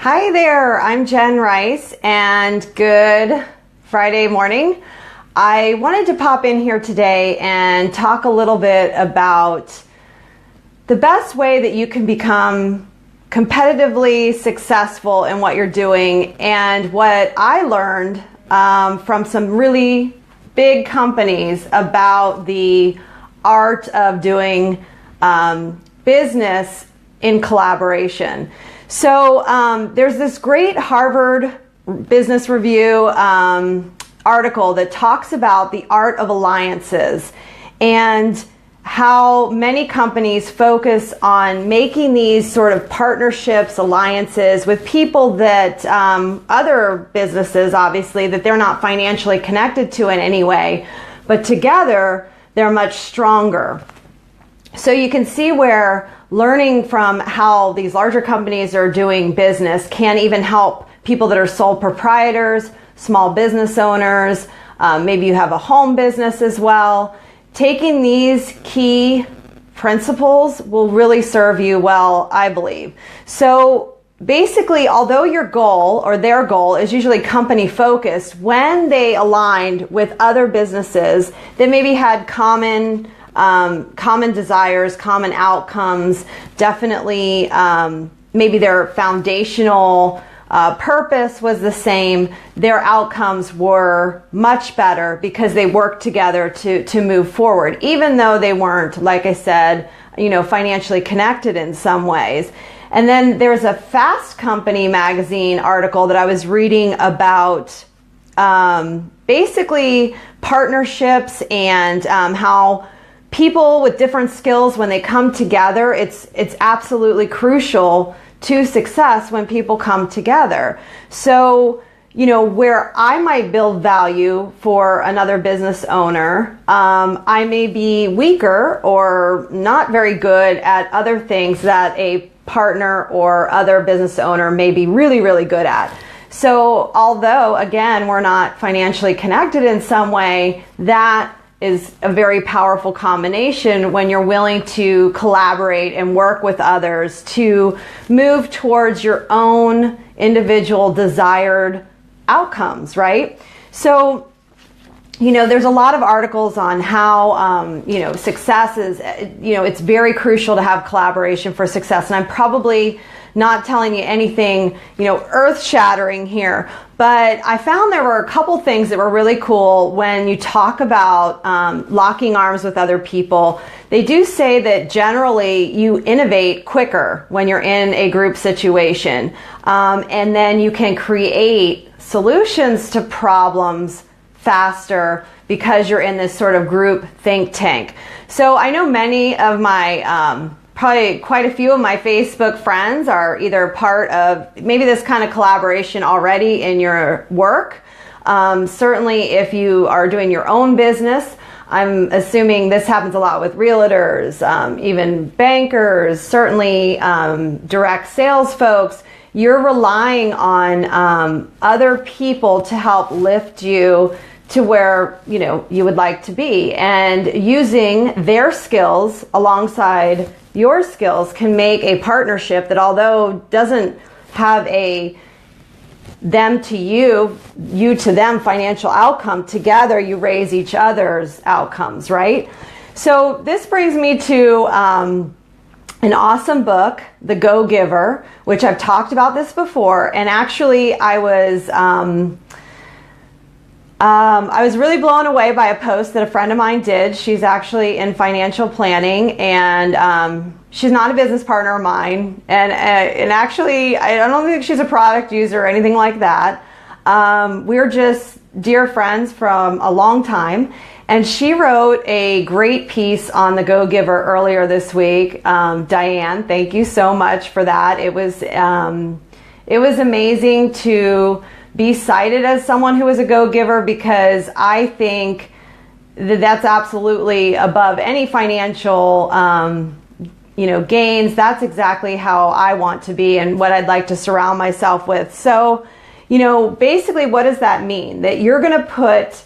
Hi there, I'm Jen Rice, and good Friday morning. I wanted to pop in here today and talk a little bit about the best way that you can become competitively successful in what you're doing, and what I learned from some really big companies about the art of doing business in collaboration. So there's this great Harvard Business Review article that talks about the art of alliances and how many companies focus on making these sort of partnerships, alliances with people that other businesses, obviously, that they're not financially connected to in any way, but together they're much stronger. So you can see where learning from how these larger companies are doing business can even help people that are sole proprietors, small business owners, maybe you have a home business as well. Taking these key principles will really serve you well, I believe. So basically, although your goal or their goal is usually company focused, when they aligned with other businesses that maybe had common desires, common outcomes, definitely maybe their foundational purpose was the same, their outcomes were much better because they worked together to move forward, even though they weren't, like I said, financially connected in some ways. And then there's a Fast Company magazine article that I was reading about basically partnerships and how people with different skills, when they come together, it's absolutely crucial to success when people come together. So, where I might build value for another business owner, I may be weaker or not very good at other things that a partner or other business owner may be really, really good at. So although, again, we're not financially connected in some way, that is a very powerful combination when you're willing to collaborate and work with others to move towards your own individual desired outcomes, right? So, there's a lot of articles on how, success is, it's very crucial to have collaboration for success. And I'm probably not telling you anything, earth-shattering here, but I found there were a couple things that were really cool when you talk about locking arms with other people. They do say that generally you innovate quicker when you're in a group situation, and then you can create solutions to problems faster because you're in this sort of group think tank. So I know many of my probably quite a few of my Facebook friends are either part of maybe this kind of collaboration already in your work. Certainly if you are doing your own business, I'm assuming this happens a lot with realtors, even bankers, certainly direct sales folks. You're relying on other people to help lift you to where you would like to be, and using their skills alongside your skills can make a partnership that, although doesn't have a them to you to them financial outcome, together you raise each other's outcomes, right? So this brings me to an awesome book, The Go-Giver, which I've talked about this before, and actually I was really blown away by a post that a friend of mine did. She's actually in financial planning, and she's not a business partner of mine. And actually, I don't think she's a product user or anything like that. We're just dear friends from a long time. And she wrote a great piece on the Go-Giver earlier this week. Diane, thank you so much for that. It was amazing to be cited as someone who is a go-giver, because I think that that's absolutely above any financial gains. That's exactly how I want to be and what I'd like to surround myself with. So, basically what does that mean? That you're going to put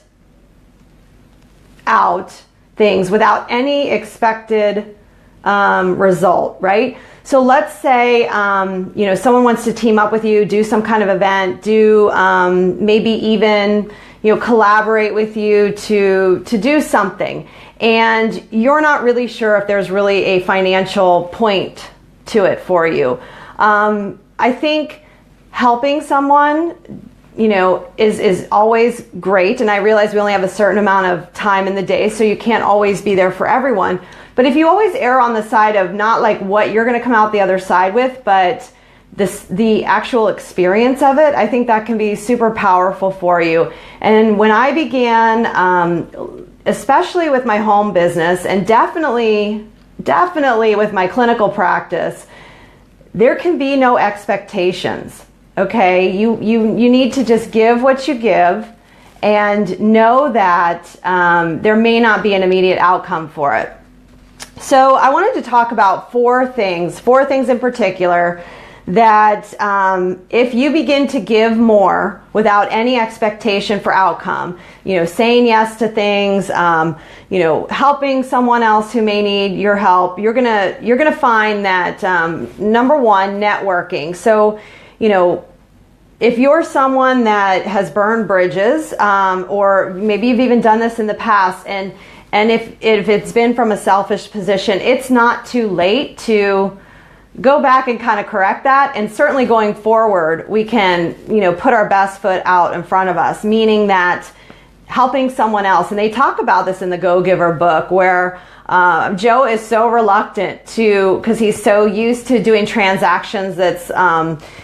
out things without any expected result, right? So let's say, someone wants to team up with you, do some kind of event, maybe even, collaborate with you to do something. And you're not really sure if there's really a financial point to it for you. I think helping someone, is always great. And I realize we only have a certain amount of time in the day, so you can't always be there for everyone. But if you always err on the side of not like what you're going to come out the other side with, but the actual experience of it, I think that can be super powerful for you. And when I began, especially with my home business, and definitely with my clinical practice, there can be no expectations. Okay, you need to just give what you give, and know that there may not be an immediate outcome for it. So I wanted to talk about four things in particular that if you begin to give more without any expectation for outcome, saying yes to things, helping someone else who may need your help, you're gonna find that number one, networking. So, if you're someone that has burned bridges, or maybe you've even done this in the past, and if it's been from a selfish position, it's not too late to go back and kind of correct that. And certainly going forward, we can, put our best foot out in front of us, meaning that helping someone else. And they talk about this in the Go Giver book, where Joe is so reluctant because he's so used to doing transactions that's,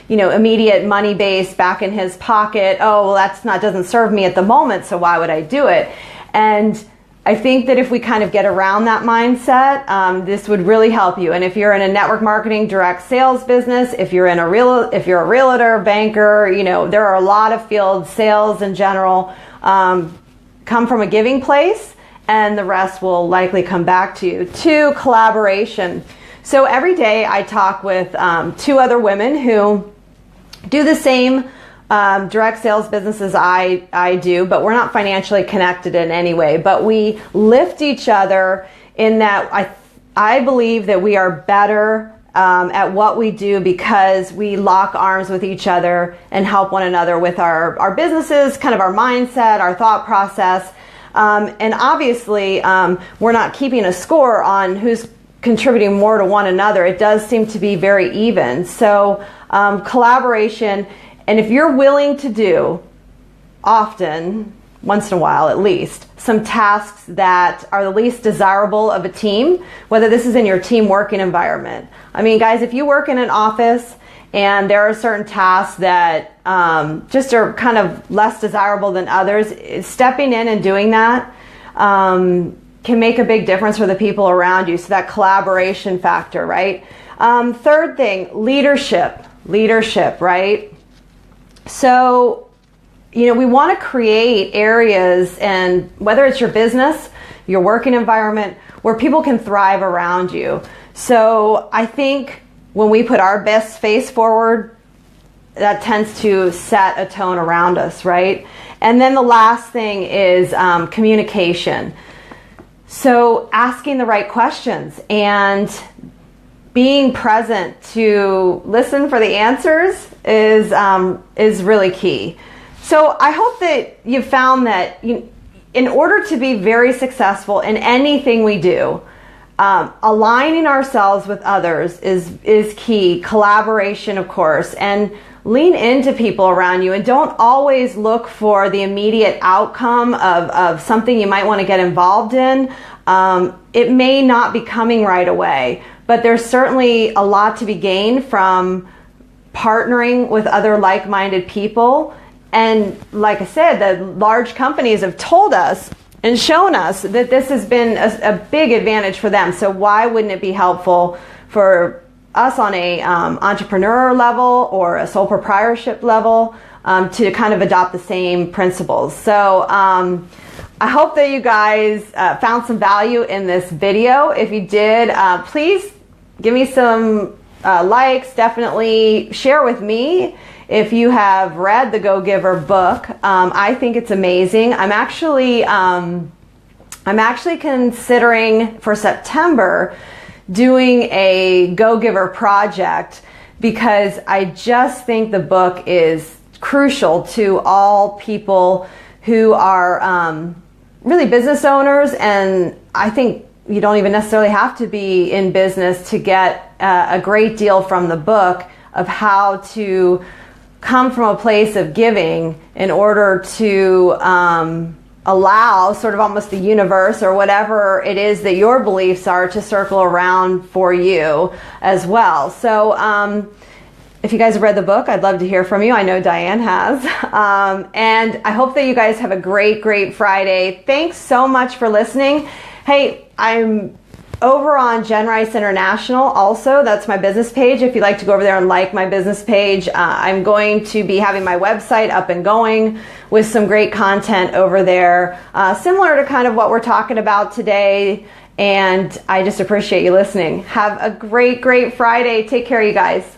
immediate money based back in his pocket. Oh, well, doesn't serve me at the moment, so why would I do it? And I think that if we kind of get around that mindset, this would really help you. And if you're in a network marketing, direct sales business, if you're a realtor, banker, there are a lot of field sales in general, come from a giving place, and the rest will likely come back to you. Two, collaboration. So every day I talk with two other women who do the same direct sales business as I do, but we're not financially connected in any way. But we lift each other in that I believe that we are better at what we do because we lock arms with each other and help one another with our businesses, kind of our mindset, our thought process. And obviously, we're not keeping a score on who's contributing more to one another. It does seem to be very even. So collaboration. And if you're willing to do, often, once in a while at least, some tasks that are the least desirable of a team, whether this is in your team working environment. I mean, guys, if you work in an office and there are certain tasks that just are kind of less desirable than others, stepping in and doing that can make a big difference for the people around you. So that collaboration factor, right? Third thing, leadership, right? So, we want to create areas, and whether it's your business, your working environment, where people can thrive around you. So I think when we put our best face forward, that tends to set a tone around us, right? And then the last thing is communication. So asking the right questions and being present to listen for the answers is really key. So I hope that you've found that in order to be very successful in anything we do, aligning ourselves with others is key. Collaboration, of course, and lean into people around you, and don't always look for the immediate outcome of something you might want to get involved in. It may not be coming right away, but there's certainly a lot to be gained from partnering with other like-minded people. And like I said, the large companies have told us and shown us that this has been a big advantage for them. So why wouldn't it be helpful for us on a entrepreneur level or a sole proprietorship level to kind of adopt the same principles? So I hope that you guys found some value in this video. If you did, please give me some likes. Definitely share with me if you have read the Go Giver book. I think it's amazing. I'm actually considering for September doing a Go-Giver project, because I just think the book is crucial to all people who are really business owners. And I think you don't even necessarily have to be in business to get a great deal from the book of how to come from a place of giving in order to allow sort of almost the universe or whatever it is that your beliefs are to circle around for you as well. So if you guys have read the book, I'd love to hear from you. I know Diane has. And I hope that you guys have a great Friday. Thanks so much for listening. Hey, I'm over on Jenn Rice International also. That's my business page. If you'd like to go over there and like my business page, I'm going to be having my website up and going with some great content over there, similar to kind of what we're talking about today. And I just appreciate you listening. Have a great Friday. Take care, you guys.